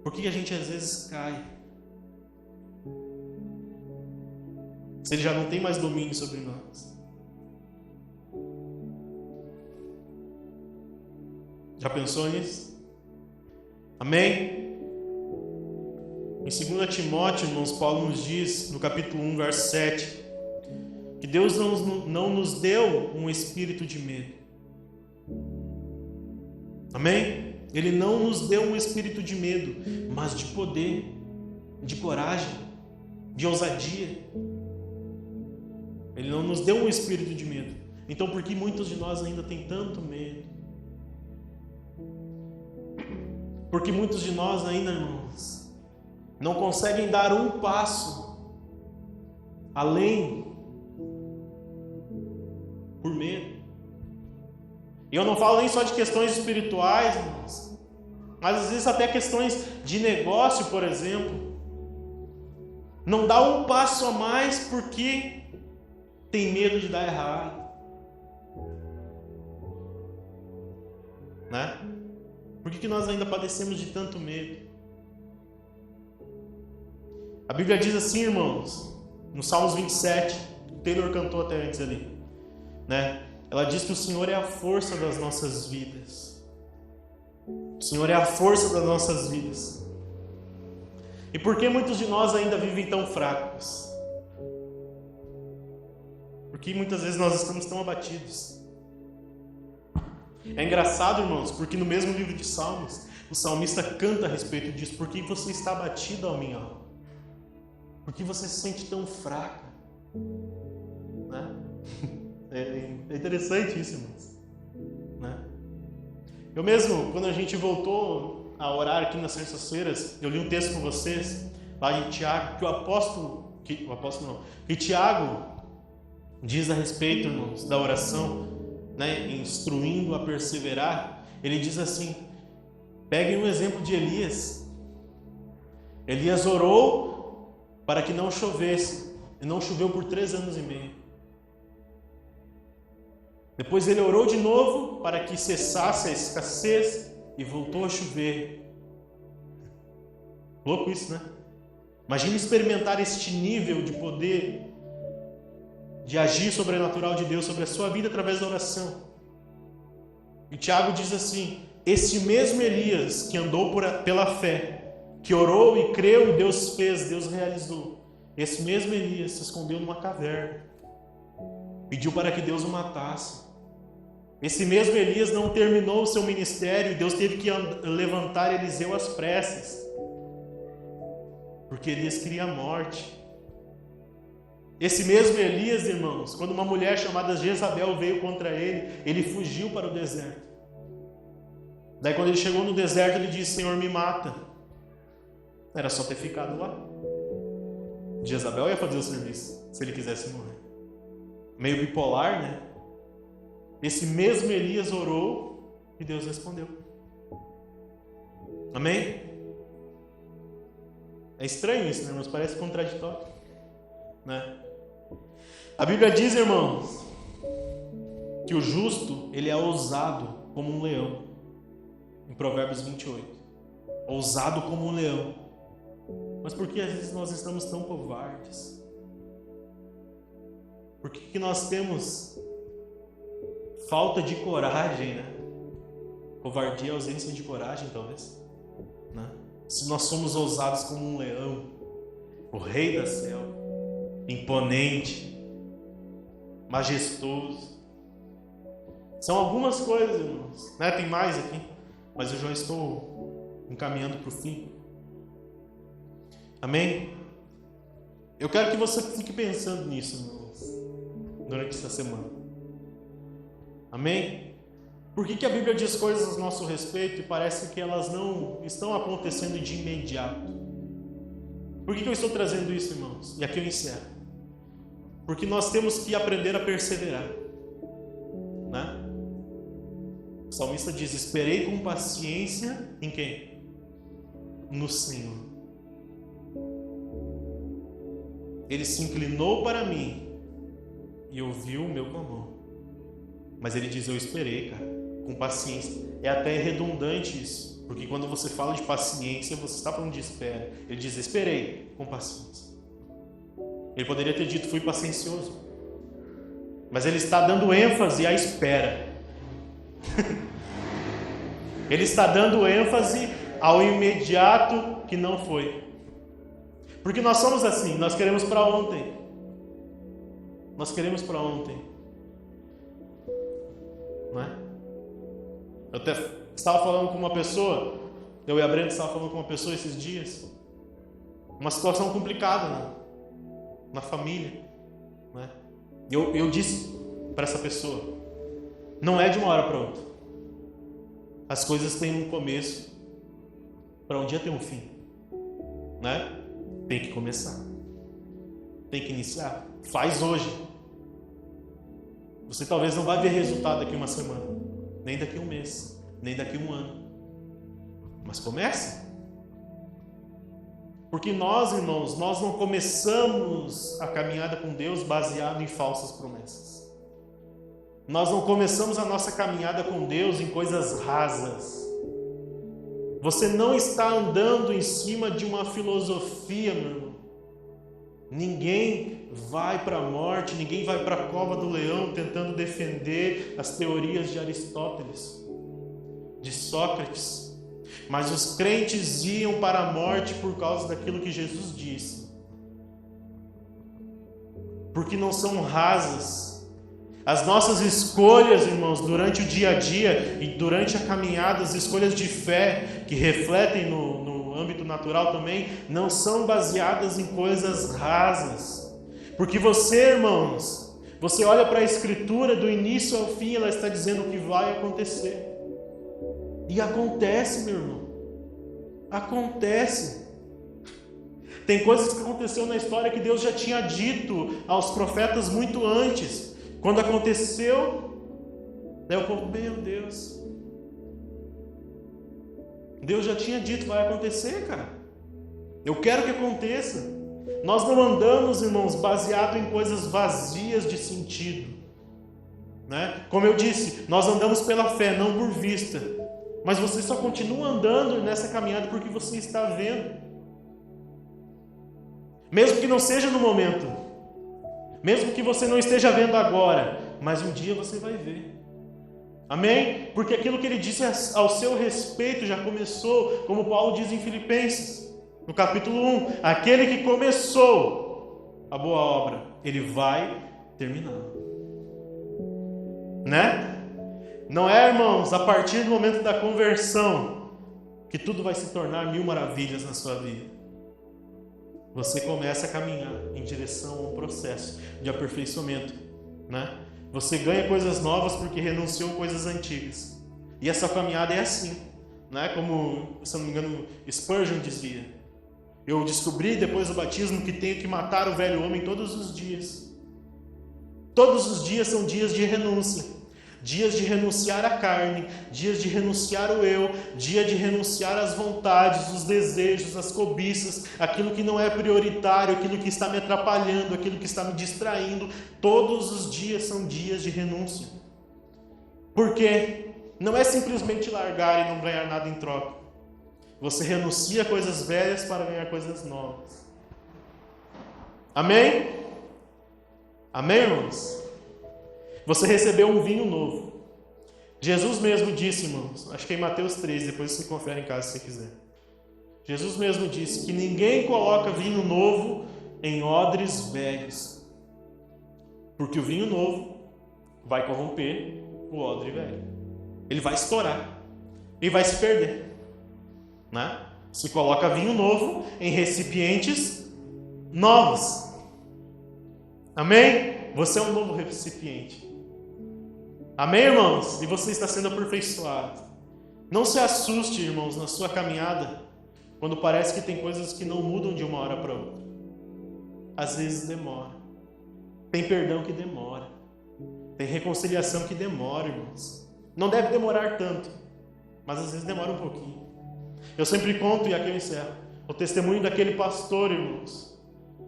Por que a gente às vezes cai? Se ele já não tem mais domínio sobre nós. Já pensou nisso? Amém? Em 2 Timóteo, irmãos, Paulo nos diz, no capítulo 1, verso 7, que Deus não nos deu um espírito de medo. Amém? Ele não nos deu um espírito de medo, mas de poder, de coragem, de ousadia. Ele não nos deu um espírito de medo. Então, por que muitos de nós ainda têm tanto medo? Porque muitos de nós ainda, irmãos, não conseguem dar um passo além por medo. E eu não falo nem só de questões espirituais, irmãos, mas às vezes até questões de negócio, por exemplo. Não dá um passo a mais porque tem medo de dar errado, né? Por que nós ainda padecemos de tanto medo? A Bíblia diz assim, irmãos, no Salmos 27, o Taylor cantou até antes ali, né? Ela diz que o Senhor é a força das nossas vidas. O Senhor é a força das nossas vidas. E por que muitos de nós ainda vivem tão fracos? Porque muitas vezes nós estamos tão abatidos. É engraçado, irmãos, porque no mesmo livro de Salmos, o salmista canta a respeito disso. Por que você está abatido, ó minha alma? Por que você se sente tão fraca? Né? É interessante isso, irmãos. Né? Eu mesmo, quando a gente voltou a orar aqui nas terças-feiras, eu li um texto com vocês, lá em Tiago, que Tiago diz a respeito, irmãos, da oração, né, instruindo a perseverar. Ele diz assim: peguem um exemplo de Elias. Elias orou para que não chovesse, e não choveu por 3 anos e meio. Depois ele orou de novo para que cessasse a escassez e voltou a chover. Louco isso, né? Imagina experimentar este nível de poder, de agir sobrenatural de Deus sobre a sua vida através da oração. E Tiago diz assim: este mesmo Elias que andou pela fé, que orou e creu e Deus fez, Deus realizou, esse mesmo Elias se escondeu numa caverna, pediu para que Deus o matasse. Esse mesmo Elias não terminou o seu ministério e Deus teve que levantar Eliseu às pressas, porque Elias queria a morte. Esse mesmo Elias, irmãos, quando uma mulher chamada Jezabel veio contra ele, ele fugiu para o deserto. Daí quando ele chegou no deserto, ele disse: Senhor, me mata. Era só ter ficado lá. Jezabel ia fazer o serviço, se ele quisesse morrer. Meio bipolar, né? Esse mesmo Elias orou e Deus respondeu. Amém? É estranho isso, né, irmãos? Parece contraditório, né? A Bíblia diz, irmãos, que o justo, ele é ousado como um leão. Em Provérbios 28. Ousado como um leão. Mas por que às vezes nós estamos tão covardes? Por que nós temos falta de coragem, né? Covardia é ausência de coragem, talvez, né? Se nós somos ousados como um leão, o rei da selva, imponente, majestoso. São algumas coisas, irmãos, né? Tem mais aqui, mas eu já estou encaminhando para o fim. Amém? Eu quero que você fique pensando nisso, irmãos, durante essa semana. Amém? Por que a Bíblia diz coisas a nosso respeito e parece que elas não estão acontecendo de imediato? Por que eu estou trazendo isso, irmãos? E aqui eu encerro. Porque nós temos que aprender a perseverar, né? O salmista diz: esperei com paciência em quem? No Senhor. Ele se inclinou para mim e ouviu o meu clamor. Mas ele diz: eu esperei, cara, com paciência. É até redundante isso, porque quando você fala de paciência, você está falando de espera. Ele diz: esperei com paciência. Ele poderia ter dito: fui paciencioso. Mas ele está dando ênfase à espera. Ele está dando ênfase ao imediato que não foi. Porque nós somos assim, nós queremos para ontem. Nós queremos para ontem. Não é? Eu até estava falando com uma pessoa, eu e a Brenda estava falando com uma pessoa esses dias. Uma situação complicada, né? Na família. Né? Eu disse para essa pessoa: não é de uma hora para outra. As coisas têm um começo, para um dia ter um fim, né? Tem que começar, tem que iniciar. Faz hoje. Você talvez não vai ver resultado daqui uma semana, nem daqui um mês, nem daqui um ano, mas comece. Porque nós, irmãos, nós não começamos a caminhada com Deus baseado em falsas promessas. Nós não começamos a nossa caminhada com Deus em coisas rasas. Você não está andando em cima de uma filosofia, meu irmão. Ninguém vai para a morte, ninguém vai para a cova do leão tentando defender as teorias de Aristóteles, de Sócrates. Mas os crentes iam para a morte por causa daquilo que Jesus disse. Porque não são rasas. As nossas escolhas, irmãos, durante o dia a dia e durante a caminhada, as escolhas de fé que refletem no âmbito natural também, não são baseadas em coisas rasas. Porque você, irmãos, você olha para a Escritura do início ao fim, ela está dizendo o que vai acontecer. E acontece, meu irmão. Acontece. Tem coisas que aconteceu na história que Deus já tinha dito aos profetas muito antes. Quando aconteceu, daí o povo: meu Deus, Deus já tinha dito, vai acontecer, cara. Eu quero que aconteça. Nós não andamos, irmãos, baseado em coisas vazias de sentido, né? Como eu disse, nós andamos pela fé, não por vista. Mas você só continua andando nessa caminhada porque você está vendo. Mesmo que não seja no momento. Mesmo que você não esteja vendo agora, mas um dia você vai ver. Amém? Porque aquilo que ele disse ao seu respeito já começou, como Paulo diz em Filipenses, no capítulo 1. Aquele que começou a boa obra, ele vai terminar. Né? Não é, irmãos, a partir do momento da conversão que tudo vai se tornar mil maravilhas na sua vida. Você começa a caminhar em direção a um processo de aperfeiçoamento, né? Você ganha coisas novas porque renunciou coisas antigas. E essa caminhada é assim, né? Como, se não me engano, Spurgeon dizia: eu descobri depois do batismo que tenho que matar o velho homem todos os dias. Todos os dias são dias de renúncia. Dias de renunciar à carne, dias de renunciar ao eu, dia de renunciar às vontades, os desejos, as cobiças, aquilo que não é prioritário, aquilo que está me atrapalhando, aquilo que está me distraindo. Todos os dias são dias de renúncia. Por quê? Não é simplesmente largar e não ganhar nada em troca. Você renuncia a coisas velhas para ganhar coisas novas. Amém? Amém, irmãos? Você recebeu um vinho novo. Jesus mesmo disse, irmãos, acho que é em Mateus 13, depois você confere em casa se você quiser. Jesus mesmo disse que ninguém coloca vinho novo em odres velhos, porque o vinho novo vai corromper o odre velho. Ele vai estourar e vai se perder, né? Se coloca vinho novo em recipientes novos. Amém? Você é um novo recipiente. Amém, irmãos? E você está sendo aperfeiçoado. Não se assuste, irmãos, na sua caminhada, quando parece que tem coisas que não mudam de uma hora para outra. Às vezes demora. Tem perdão que demora. Tem reconciliação que demora, irmãos. Não deve demorar tanto, mas às vezes demora um pouquinho. Eu sempre conto, e aqui eu encerro, o testemunho daquele pastor, irmãos.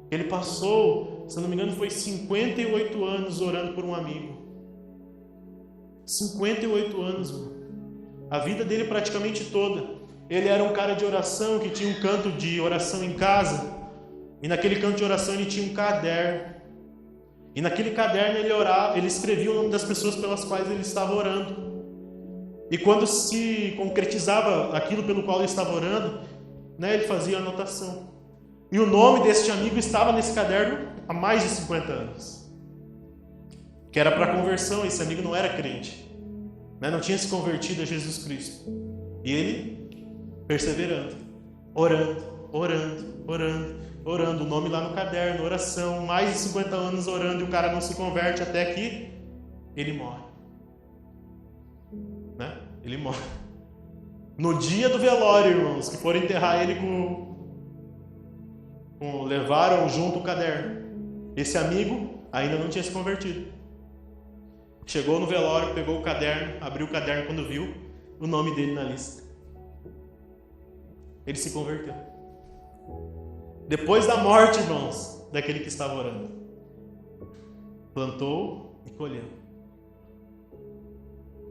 Ele passou, se não me engano, foi 58 anos orando por um amigo. 58 anos, irmão. A vida dele praticamente toda. Ele era um cara de oração, que tinha um canto de oração em casa. E naquele canto de oração ele tinha um caderno. E naquele caderno ele orava, ele escrevia o nome das pessoas pelas quais ele estava orando. E quando se concretizava aquilo pelo qual ele estava orando, né, ele fazia anotação. E o nome deste amigo estava nesse caderno há mais de 50 anos. Que era para conversão, esse amigo não era crente, né, não tinha se convertido a Jesus Cristo. E ele perseverando, orando, o nome lá no caderno, oração, mais de 50 anos orando, e o cara não se converte até que ele morre. Né? Ele morre. No dia do velório, irmãos, que foram enterrar ele levaram junto o caderno. Esse amigo ainda não tinha se convertido. Chegou no velório, pegou o caderno, abriu o caderno quando viu o nome dele na lista. Ele se converteu. Depois da morte, irmãos, daquele que estava orando. Plantou e colheu.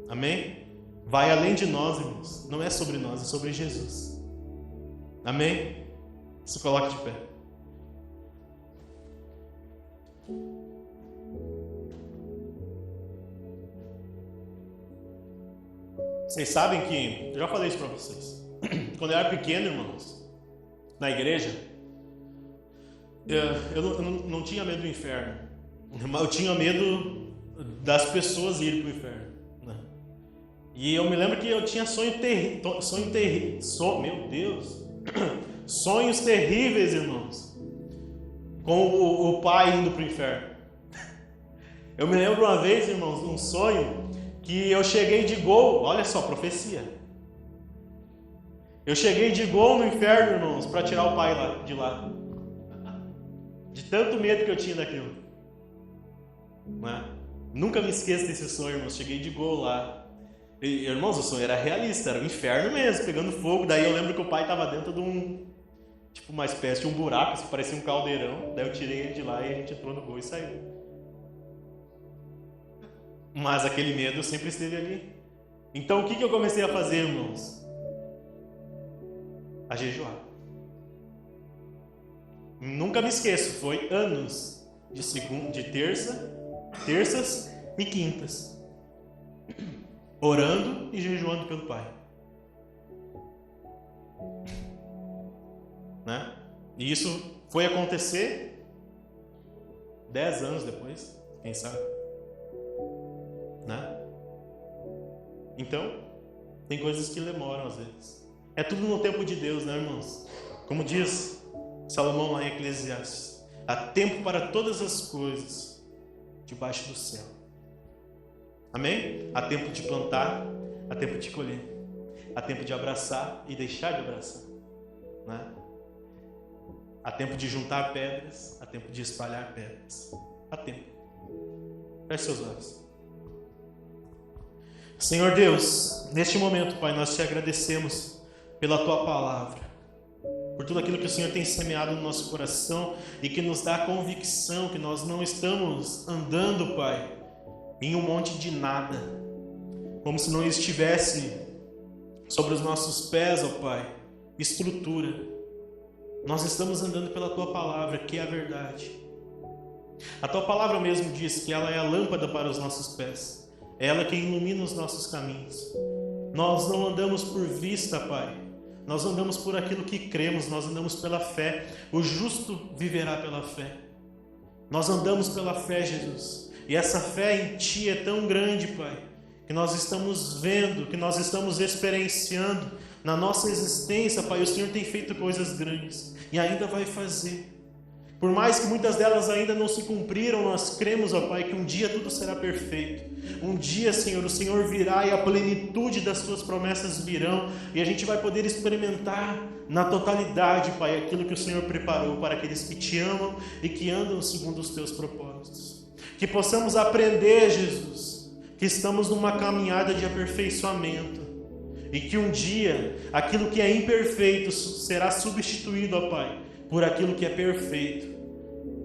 Amém? Vai além de nós, irmãos. Não é sobre nós, é sobre Jesus. Amém? Se coloque de pé. Vocês sabem que, eu já falei isso para vocês, quando eu era pequeno, irmãos, na igreja, eu não tinha medo do inferno, mas eu tinha medo das pessoas irem para o inferno, né? E eu me lembro que eu tinha sonhos terríveis, irmãos, com o pai indo para o inferno. Eu me lembro uma vez, irmãos, de um sonho que eu cheguei de gol, olha só, profecia. Eu cheguei de gol no inferno, irmãos, para tirar o pai de lá. De tanto medo que eu tinha daquilo. Né? Nunca me esqueço desse sonho, irmãos. Cheguei de gol lá. E, irmãos, o sonho era realista, era o inferno mesmo, pegando fogo. Daí eu lembro que o pai estava dentro de uma espécie de um buraco, que parecia um caldeirão. Daí eu tirei ele de lá e a gente entrou no gol e saiu. Mas aquele medo sempre esteve ali. Então o que eu comecei a fazer, irmãos? A jejuar. Nunca me esqueço, foi anos de terças e quintas, orando e jejuando pelo Pai. Né? E isso foi acontecer 10 anos depois, quem sabe? Né? Então, tem coisas que demoram às vezes. É tudo no tempo de Deus, né, irmãos? Como diz Salomão lá em Eclesiastes, há tempo para todas as coisas debaixo do céu. Amém? Há tempo de plantar, há tempo de colher, há tempo de abraçar e deixar de abraçar, né? Há tempo de juntar pedras, há tempo de espalhar pedras. Há tempo. Feche seus olhos. Senhor Deus, neste momento, Pai, nós te agradecemos pela Tua palavra, por tudo aquilo que o Senhor tem semeado no nosso coração e que nos dá a convicção que nós não estamos andando, Pai, em um monte de nada, como se não estivesse sobre os nossos pés, ó Pai, estrutura. Nós estamos andando pela Tua palavra, que é a verdade. A Tua palavra mesmo diz que ela é a lâmpada para os nossos pés, É ela quem ilumina os nossos caminhos. Nós não andamos por vista, Pai. Nós andamos por aquilo que cremos, nós andamos pela fé. O justo viverá pela fé. Nós andamos pela fé, Jesus. E essa fé em Ti é tão grande, Pai, que nós estamos vendo, que nós estamos experienciando na nossa existência, Pai. O Senhor tem feito coisas grandes e ainda vai fazer. Por mais que muitas delas ainda não se cumpriram, nós cremos, ó Pai, que um dia tudo será perfeito. Um dia, Senhor, o Senhor virá e a plenitude das Suas promessas virão, e a gente vai poder experimentar na totalidade, Pai, aquilo que o Senhor preparou para aqueles que Te amam e que andam segundo os Teus propósitos. Que possamos aprender, Jesus, que estamos numa caminhada de aperfeiçoamento, e que um dia aquilo que é imperfeito será substituído, ó Pai, por aquilo que é perfeito.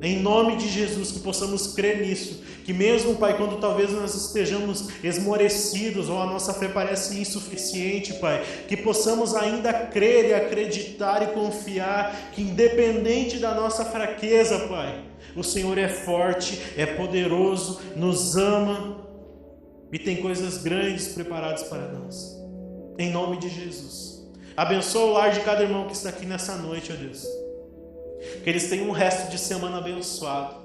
Em nome de Jesus, que possamos crer nisso, que mesmo, Pai, quando talvez nós estejamos esmorecidos ou a nossa fé parece insuficiente, Pai, que possamos ainda crer e acreditar e confiar que independente da nossa fraqueza, Pai, o Senhor é forte, é poderoso, nos ama e tem coisas grandes preparadas para nós. Em nome de Jesus. Abençoa o lar de cada irmão que está aqui nessa noite, ó Deus. Que eles tenham um resto de semana abençoado.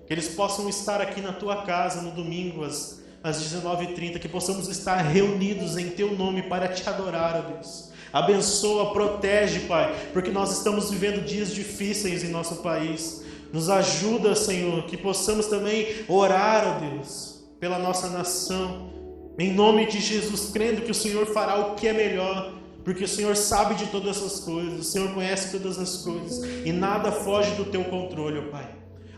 Que eles possam estar aqui na Tua casa no domingo às 19h30. Que possamos estar reunidos em Teu nome para Te adorar, ó Deus. Abençoa, protege, Pai, porque nós estamos vivendo dias difíceis em nosso país. Nos ajuda, Senhor, que possamos também orar, ó Deus, pela nossa nação. Em nome de Jesus, crendo que o Senhor fará o que é melhor. Porque o Senhor sabe de todas essas coisas, o Senhor conhece todas as coisas, e nada foge do Teu controle, ó Pai.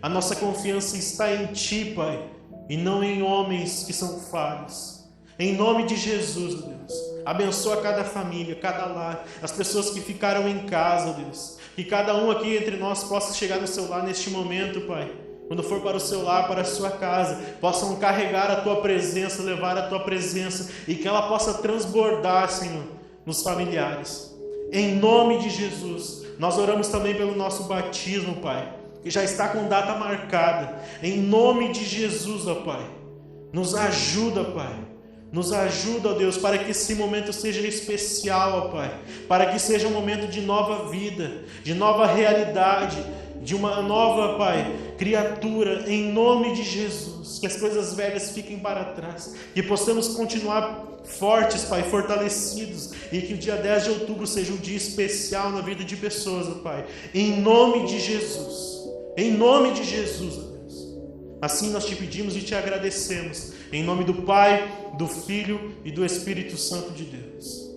A nossa confiança está em Ti, Pai, e não em homens que são falhos. Em nome de Jesus, ó Deus, abençoa cada família, cada lar, as pessoas que ficaram em casa, ó Deus. Que cada um aqui entre nós possa chegar no seu lar neste momento, Pai. Quando for para o seu lar, para a sua casa, possam carregar a Tua presença, levar a Tua presença, e que ela possa transbordar, Senhor, nos familiares. Em nome de Jesus, nós oramos também pelo nosso batismo, Pai, que já está com data marcada. Em nome de Jesus, ó Pai, nos ajuda, Pai. Nos ajuda, ó Deus, para que esse momento seja especial, ó Pai, para que seja um momento de nova vida, de nova realidade, de uma nova, Pai, criatura, em nome de Jesus. Que as coisas velhas fiquem para trás, que possamos continuar fortes, Pai, fortalecidos, e que o dia 10 de outubro seja um dia especial na vida de pessoas, ó Pai, em nome de Jesus, ó Deus. Assim nós Te pedimos e Te agradecemos, em nome do Pai, do Filho e do Espírito Santo de Deus.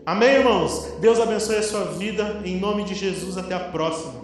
Amém, irmãos? Deus abençoe a sua vida, em nome de Jesus. Até a próxima.